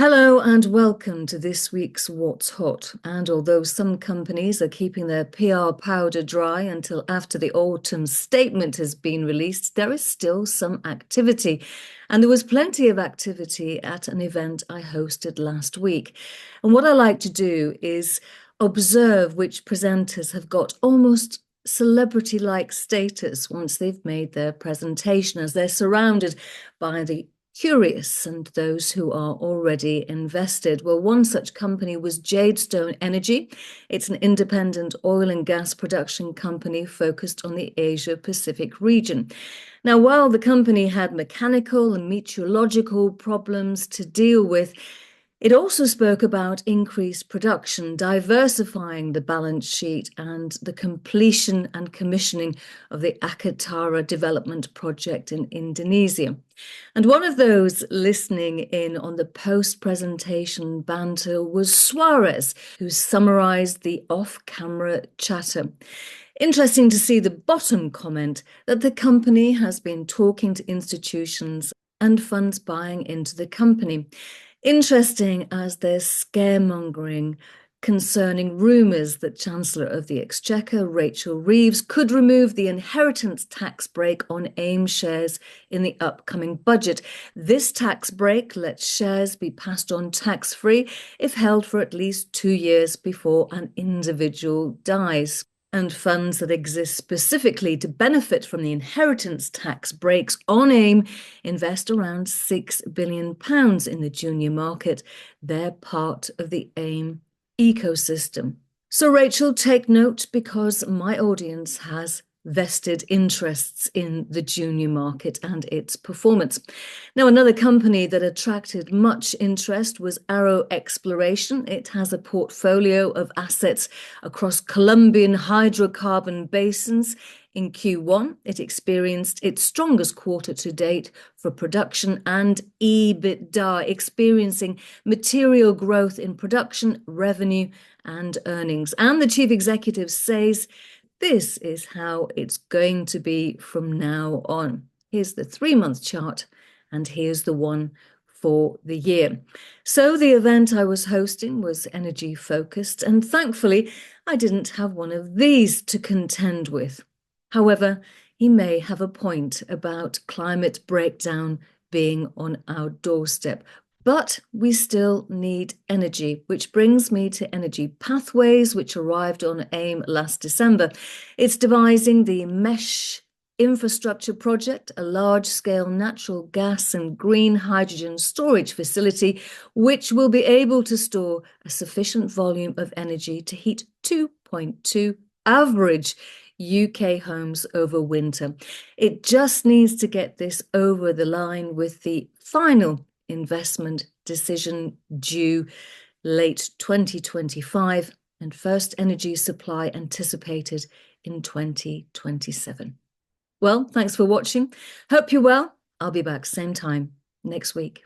Hello and welcome to this week's What's Hot. And although some companies are keeping their PR powder dry until after the autumn statement has been released, there is still some activity. And there was plenty of activity at an event I hosted last week. And what I like to do is observe which presenters have got almost celebrity-like status once they've made their presentation, as they're surrounded by the curious and those who are already invested. Well, one such company was Jadestone Energy. It's an independent oil and gas production company focused on the Asia-Pacific region. Now, while the company had mechanical and meteorological problems to deal with, it also spoke about increased production, diversifying the balance sheet, and the completion and commissioning of the Akatara development project in Indonesia. And one of those listening in on the post-presentation banter was Suarez, who summarized the off-camera chatter. Interesting to see the bottom comment that the company has been talking to institutions and funds buying into the company. Interesting, as there's scaremongering concerning rumours that Chancellor of the Exchequer, Rachel Reeves, could remove the inheritance tax break on AIM shares in the upcoming budget. This tax break lets shares be passed on tax-free if held for at least 2 years before an individual dies. And funds that exist specifically to benefit from the inheritance tax breaks on AIM invest around £6 billion in the junior market. They're part of the AIM ecosystem. So Rachel, take note, because my audience has vested interests in the junior market and its performance. Now, another company that attracted much interest was Arrow Exploration. It has a portfolio of assets across Colombian hydrocarbon basins. In Q1, it experienced its strongest quarter to date for production and EBITDA, experiencing material growth in production, revenue, and earnings. And the chief executive says this is how it's going to be from now on. Here's the 3-month chart, and here's the one for the year. So the event I was hosting was energy focused, and thankfully I didn't have one of these to contend with. However, he may have a point about climate breakdown being on our doorstep. But we still need energy, which brings me to Energy Pathways, which arrived on AIM last December. It's devising the Mesh Infrastructure Project, a large-scale natural gas and green hydrogen storage facility, which will be able to store a sufficient volume of energy to heat 2.2 average UK homes over winter. It just needs to get this over the line with the final investment decision due late 2025 and first energy supply anticipated in 2027. Well, thanks for watching. Hope you're well. I'll be back same time next week.